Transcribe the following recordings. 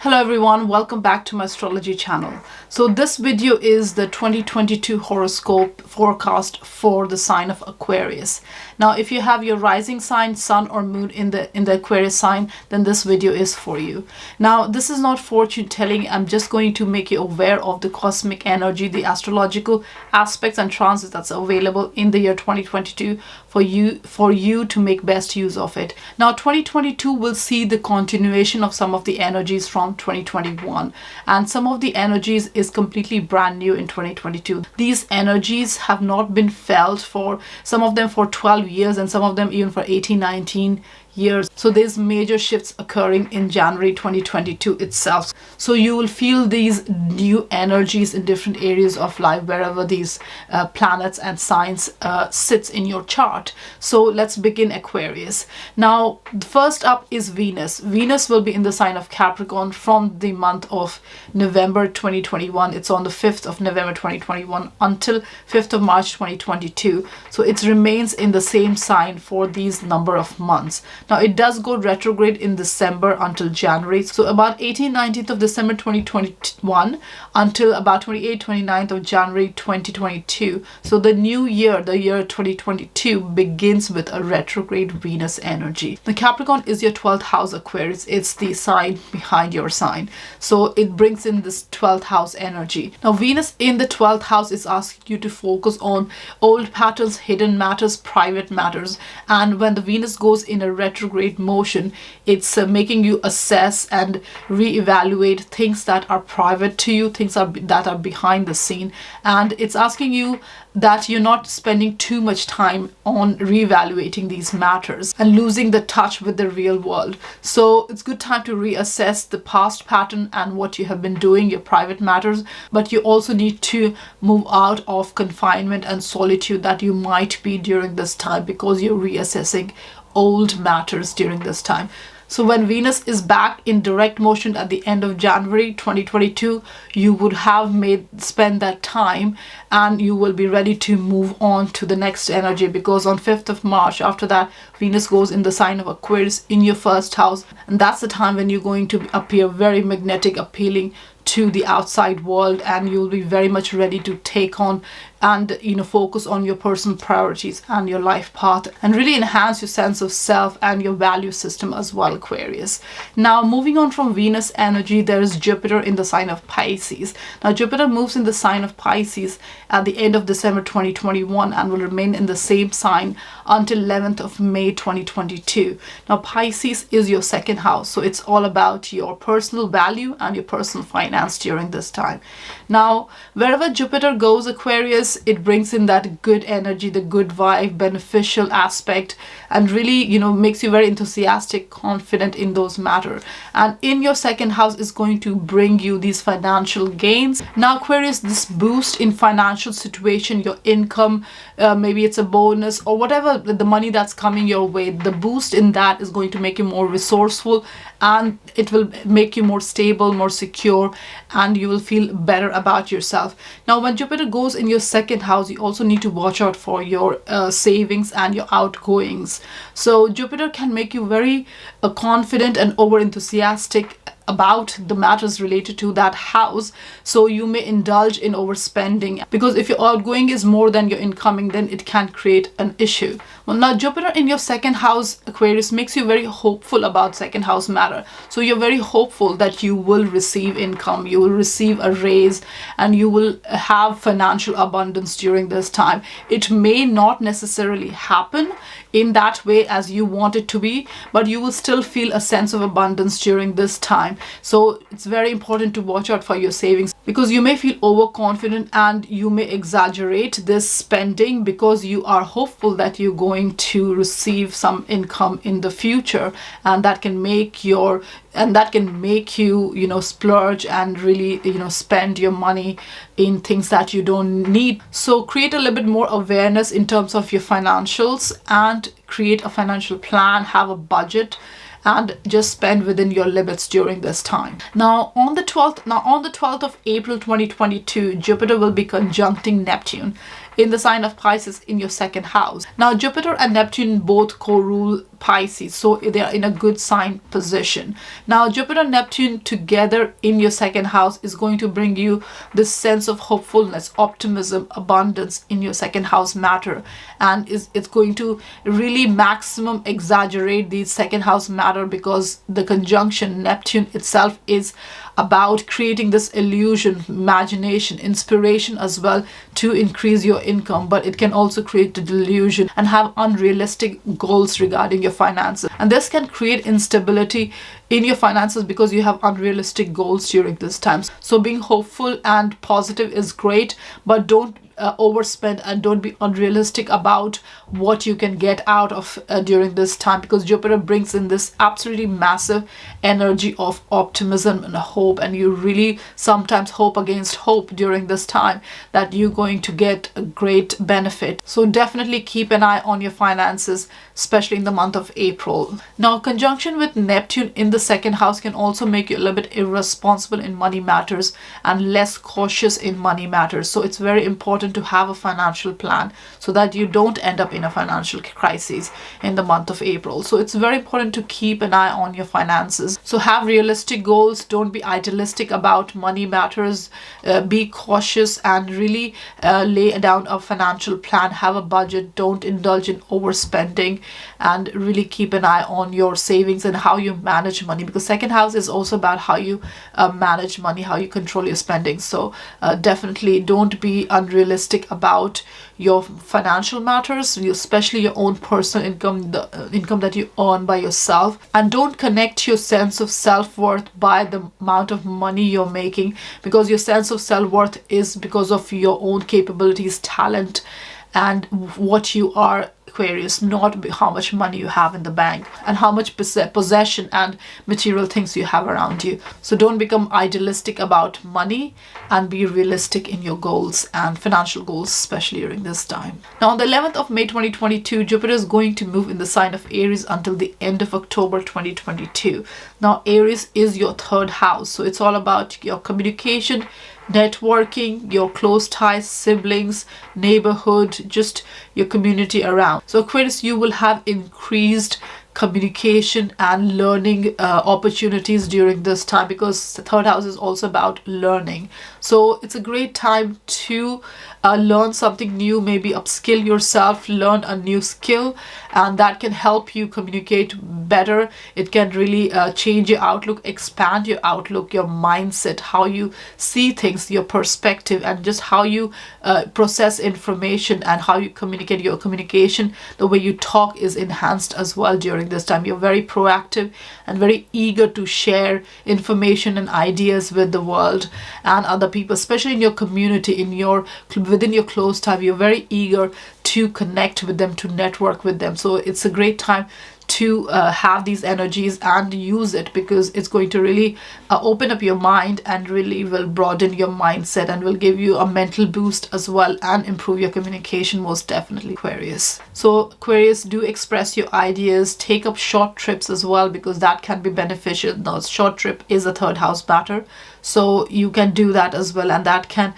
Hello everyone, welcome back to my astrology channel. So this video is the 2022 horoscope forecast for the sign of Aquarius. Now if you have your rising sign, sun or moon in the Aquarius sign, then this video is for you. Now this is not fortune telling, I'm just going to make you aware of the cosmic energy, the astrological aspects and transits that's available in the year 2022 for you to make best use of it. Now 2022 will see the continuation of some of the energies from 2021, and some of the energies is completely brand new in 2022. These energies have not been felt for some of them for 12 years and some of them even for 18, 19 years. So there's major shifts occurring in January 2022 itself. So you will feel these new energies in different areas of life wherever these planets and signs sits in your chart. So let's begin Aquarius. Now first up is Venus. Venus will be in the sign of Capricorn from the month of November 2021. It's on the 5th of November 2021 until 5th of March 2022. So it remains in the same sign for these number of months. Now it does go retrograde in December until January. So about 18th, 19th of December 2021 until about 28th, 29th of January 2022. So the new year, the year 2022 begins with a retrograde Venus energy. The Capricorn is your 12th house Aquarius. It's the sign behind your sign. So it brings in this 12th house energy. Now Venus in the 12th house is asking you to focus on old patterns, hidden matters, private matters. And when the Venus goes in a retrograde motion, it's making you assess and reevaluate things that are private to you, things that are behind the scene, and it's asking you that you're not spending too much time on reevaluating these matters and losing the touch with the real world. So it's good time to reassess the past pattern and what you have been doing, your private matters, but you also need to move out of confinement and solitude that you might be during this time because you're reassessing old matters during this time. So when Venus is back in direct motion at the end of January 2022, you would have spent that time and you will be ready to move on to the next energy, because on 5th of March, after that, Venus goes in the sign of Aquarius in your first house, and that's the time when you're going to appear very magnetic, appealing to the outside world, and you'll be very much ready to take on and focus on your personal priorities and your life path and really enhance your sense of self and your value system as well, Aquarius. Now moving on from Venus energy, there is Jupiter in the sign of Pisces. Now Jupiter moves in the sign of Pisces at the end of December 2021 and will remain in the same sign until 11th of May 2022. Now Pisces is your second house, so it's all about your personal value and your personal finance during this time. Now wherever Jupiter goes, Aquarius, it brings in that good energy, the good vibe, beneficial aspect, and really makes you very enthusiastic, confident in those matters. And in your second house is going to bring you these financial gains. Now Aquarius, this boost in financial situation, your income, maybe it's a bonus or whatever, the money that's coming your way, the boost in that is going to make you more resourceful, and it will make you more stable, more secure, and you will feel better about yourself. Now when Jupiter goes in your second house, you also need to watch out for your savings and your outgoings. So Jupiter can make you very confident and over enthusiastic about the matters related to that house, so you may indulge in overspending, because if your outgoing is more than your incoming, then it can create an issue. Well, now Jupiter in your second house, Aquarius, makes you very hopeful about second house matter. So you're very hopeful that you will receive income, you will receive a raise, and you will have financial abundance during this time. It may not necessarily happen in that way as you want it to be, but you will still feel a sense of abundance during this time. So it's very important to watch out for your savings, because you may feel overconfident and you may exaggerate this spending because you are hopeful that you're going to receive some income in the future, and that can make you splurge and really spend your money in things that you don't need. So create a little bit more awareness in terms of your financials and create a financial plan, have a budget, and just spend within your limits during this time. Now on the 12th of April 2022, Jupiter will be conjuncting Neptune in the sign of Pisces in your second house. Now Jupiter and Neptune both co-rule Pisces, so they are in a good sign position. Now Jupiter and Neptune together in your second house is going to bring you this sense of hopefulness, optimism, abundance in your second house matter, and it's going to really maximum exaggerate the second house matter, because the conjunction Neptune itself is about creating this illusion, imagination, inspiration as well to increase your income, but it can also create a delusion and have unrealistic goals regarding your finances, and this can create instability in your finances because you have unrealistic goals during this time. So being hopeful and positive is great, but don't overspend and don't be unrealistic about what you can get out of during this time, because Jupiter brings in this absolutely massive energy of optimism and hope, and you really sometimes hope against hope during this time that you're going to get a great benefit. So definitely keep an eye on your finances, especially in the month of April. Now conjunction with Neptune in the second house can also make you a little bit irresponsible in money matters and less cautious in money matters. So it's very important to have a financial plan so that you don't end up in a financial crisis in the month of April. So it's very important to keep an eye on your finances. So have realistic goals, don't be idealistic about money matters, be cautious and really lay down a financial plan, have a budget, don't indulge in overspending, and really keep an eye on your savings and how you manage money, because second house is also about how you manage money, how you control your spending. So definitely don't be unrealistic about your financial matters, especially your own personal income, the income that you earn by yourself, and don't connect your sense of self-worth by the amount of money you're making, because your sense of self-worth is because of your own capabilities, talent, and what you are, Aquarius, not how much money you have in the bank and how much possession and material things you have around you. So don't become idealistic about money and be realistic in your goals and financial goals, especially during this time. Now on the 11th of May 2022, Jupiter is going to move in the sign of Aries until the end of October 2022. Now Aries is your third house, so it's all about your communication, networking, your close ties, siblings, neighborhood, just your community around. So Aquarius, you will have increased communication and learning opportunities during this time, because the third house is also about learning. So it's a great time to learn something new, maybe upskill yourself, learn a new skill, and that can help you communicate better. It can really change your outlook, expand your outlook, your mindset, how you see things, your perspective, and just how you process information and how you communicate. Your communication, the way you talk, is enhanced as well during this time. You're very proactive and very eager to share information and ideas with the world and other people, especially in your community, within your close time. You're very eager to connect with them, to network with them. So it's a great time to have these energies and use it, because it's going to really open up your mind and really will broaden your mindset and will give you a mental boost as well and improve your communication, most definitely, Aquarius. So Aquarius, do express your ideas, take up short trips as well, because that can be beneficial. Now short trip is a third house matter, so you can do that as well, and that can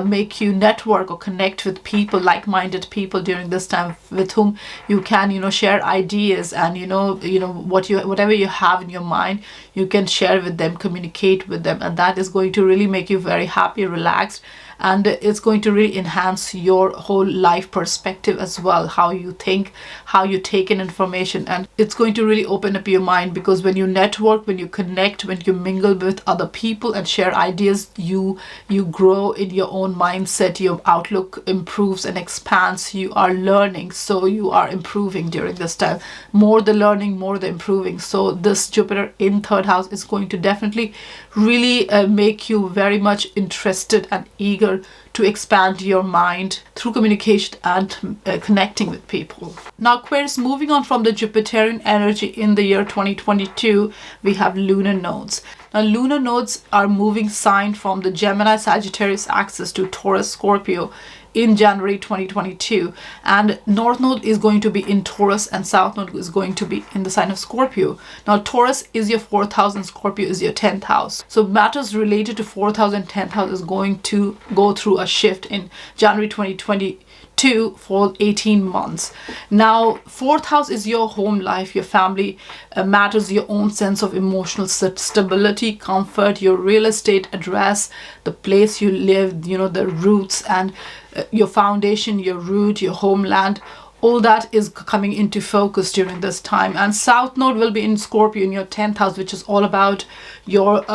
make you network or connect with people, like-minded people during this time, with whom you can share ideas, and whatever you have in your mind, you can share with them, communicate with them, and that is going to really make you very happy, relaxed, and it's going to really enhance your whole life perspective as well, how you think, how you take in information, and it's going to really open up your mind, because when you network, when you connect, when you mingle with other people and share ideas, you grow in your own mindset, your outlook improves and expands, you are learning, so you are improving during this time. More the learning, more the improving. So this Jupiter in third house is going to definitely really make you very much interested and eager to expand your mind through communication and connecting with people. Now Aquarius, moving on from the Jupiterian energy in the year 2022, we have lunar nodes. Now lunar nodes are moving sign from the Gemini Sagittarius axis to Taurus Scorpio in January 2022, and North Node is going to be in Taurus and South Node is going to be in the sign of Scorpio. Now Taurus is your 4th house and Scorpio is your 10th house. So matters related to 4th house and 10th house is going to go through a shift in January 2022 2022 for 18 months. Now, fourth house is your home life, your family matters, your own sense of emotional stability, comfort, your real estate address, the place you live, you know, the roots and your foundation, your root, your homeland. All that is coming into focus during this time. And South Node will be in Scorpio in your 10th house, which is all about your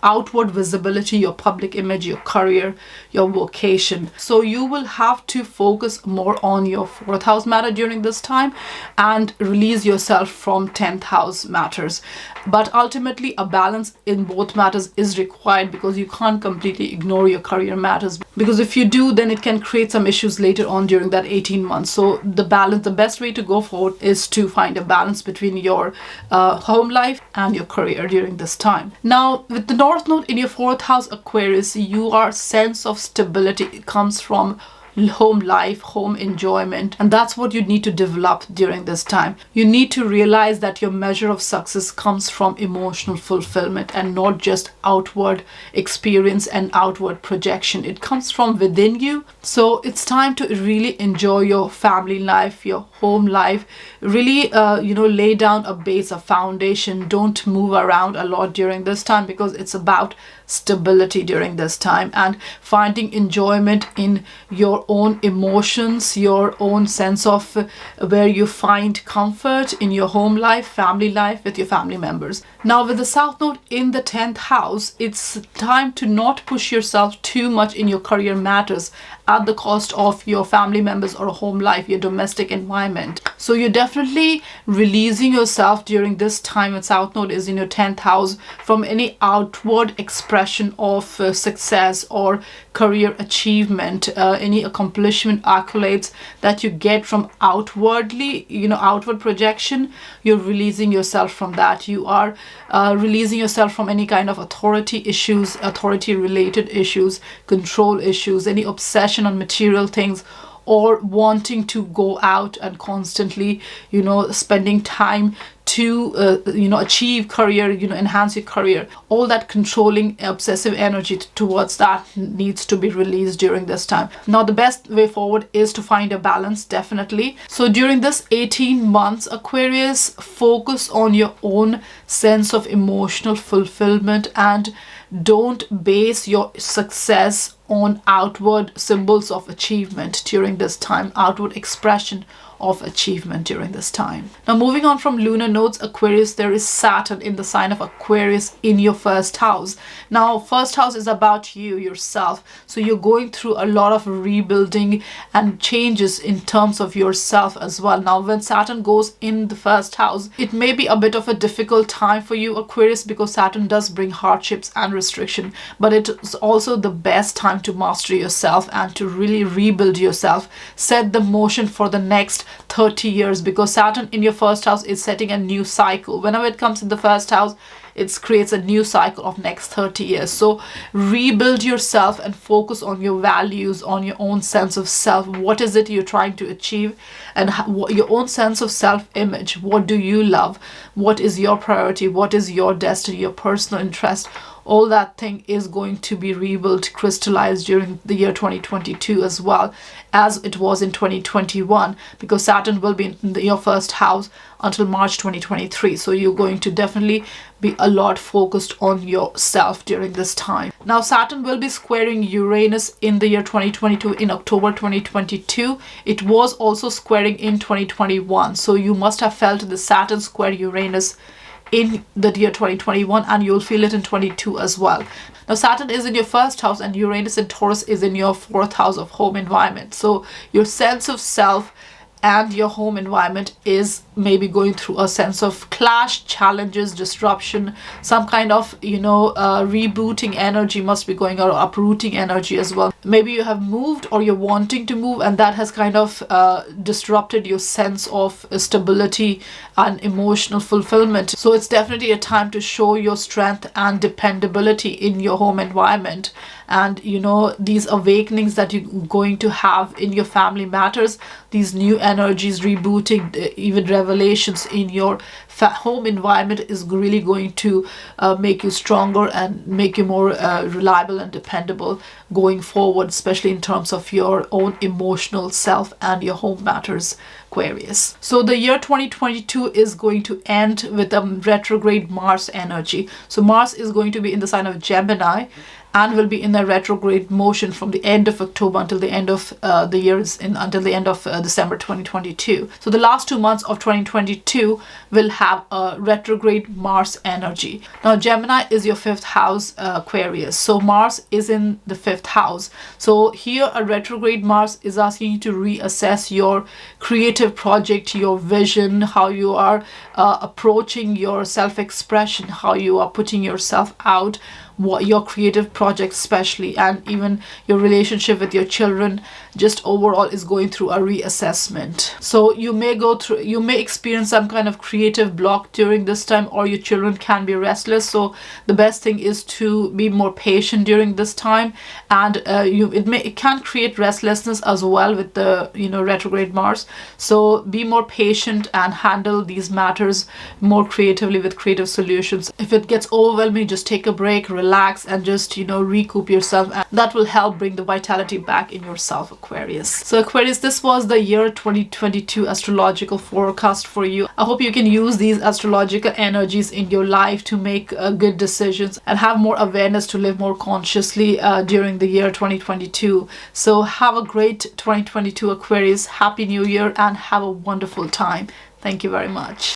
outward visibility, your public image, your career, your vocation. So you will have to focus more on your 4th house matter during this time and release yourself from 10th house matters. But ultimately, a balance in both matters is required, because you can't completely ignore your career matters, because if you do, then it can create some issues later on during that 18 months. So the best way to go forward is to find a balance between your home life and your career during this time. Now, with the North Node in your 4th house, Aquarius, your sense of stability comes from home life, home enjoyment, and that's what you need to develop during this time. You need to realize that your measure of success comes from emotional fulfillment and not just outward experience and outward projection. It comes from within you. So it's time to really enjoy your family life, your home life, really lay down a base, a foundation. Don't move around a lot during this time, because it's about stability during this time and finding enjoyment in your own emotions, your own sense of where you find comfort in your home life, family life with your family members. Now, with the South Node in the 10th house, it's time to not push yourself too much in your career matters at the cost of your family members or home life, your domestic environment. So you're definitely releasing yourself during this time when South Node is in your 10th house from any outward expression of success or career achievement, any accomplishment, accolades that you get from outwardly, outward projection. You're releasing yourself from that. You are releasing yourself from any kind of authority issues, authority related issues, control issues, any obsession on material things, or wanting to go out and constantly, spending time to, achieve career, enhance your career. All that controlling, obsessive energy towards that needs to be released during this time. Now, the best way forward is to find a balance, definitely. So during this 18 months, Aquarius, focus on your own sense of emotional fulfillment and don't base your success on outward symbols of achievement during this time, outward expression of achievement during this time. Now, moving on from lunar nodes, Aquarius, there is Saturn in the sign of Aquarius in your 1st house. Now, 1st house is about you, yourself. So you're going through a lot of rebuilding and changes in terms of yourself as well. Now, when Saturn goes in the 1st house, it may be a bit of a difficult time for you, Aquarius, because Saturn does bring hardships and restriction, but it's also the best time to master yourself and to really rebuild yourself, set the motion for the next 30 years, because Saturn in your 1st house is setting a new cycle. Whenever it comes in the 1st house, it creates a new cycle of next 30 years. So rebuild yourself and focus on your values, on your own sense of self. What is it you're trying to achieve, and your own sense of self-image. What do you love? What is your priority? What is your destiny, your personal interest? All that thing is going to be rebuilt, crystallized during the year 2022 as well as it was in 2021, because Saturn will be in your 1st house until March 2023. So you're going to definitely be a lot focused on yourself during this time. Now, Saturn will be squaring Uranus in the year 2022 in October 2022. It was also squaring in 2021. So you must have felt the Saturn square Uranus in the year 2021, and you'll feel it in 22 as well. Now, Saturn is in your 1st house and Uranus in Taurus is in your 4th house of home environment. So your sense of self and your home environment is maybe going through a sense of clash, challenges, disruption, some kind of, rebooting energy must be going on, or uprooting energy as well. Maybe you have moved or you're wanting to move, and that has kind of disrupted your sense of stability and emotional fulfillment. So it's definitely a time to show your strength and dependability in your home environment. And these awakenings that you're going to have in your family matters, these new energies, rebooting, even revelations in your home environment is really going to make you stronger and make you more reliable and dependable going forward, especially in terms of your own emotional self and your home matters, Aquarius. So the year 2022 is going to end with a retrograde Mars energy. So Mars is going to be in the sign of Gemini and will be in a retrograde motion from the end of October until the end of the year, until the end of December 2022. So the last 2 months of 2022 will have a retrograde Mars energy. Now Gemini is your 5th house, Aquarius. So Mars is in the 5th house. So here a retrograde Mars is asking you to reassess your creative project, your vision, how you are approaching your self-expression, how you are putting yourself out, what your creative project especially, and even your relationship with your children just overall is going through a reassessment. So you may experience some kind of creative block during this time, or your children can be restless. So the best thing is to be more patient during this time, and it can create restlessness as well with the retrograde Mars. So be more patient and handle these matters more creatively with creative solutions. If it gets overwhelming, just take a break, relax, and just recoup yourself, and that will help bring the vitality back in yourself, Aquarius. So Aquarius, this was the year 2022 astrological forecast for you. I hope you can use these astrological energies in your life to make good decisions and have more awareness to live more consciously during the year 2022. So have a great 2022, Aquarius. Happy New Year and have a wonderful time. Thank you very much.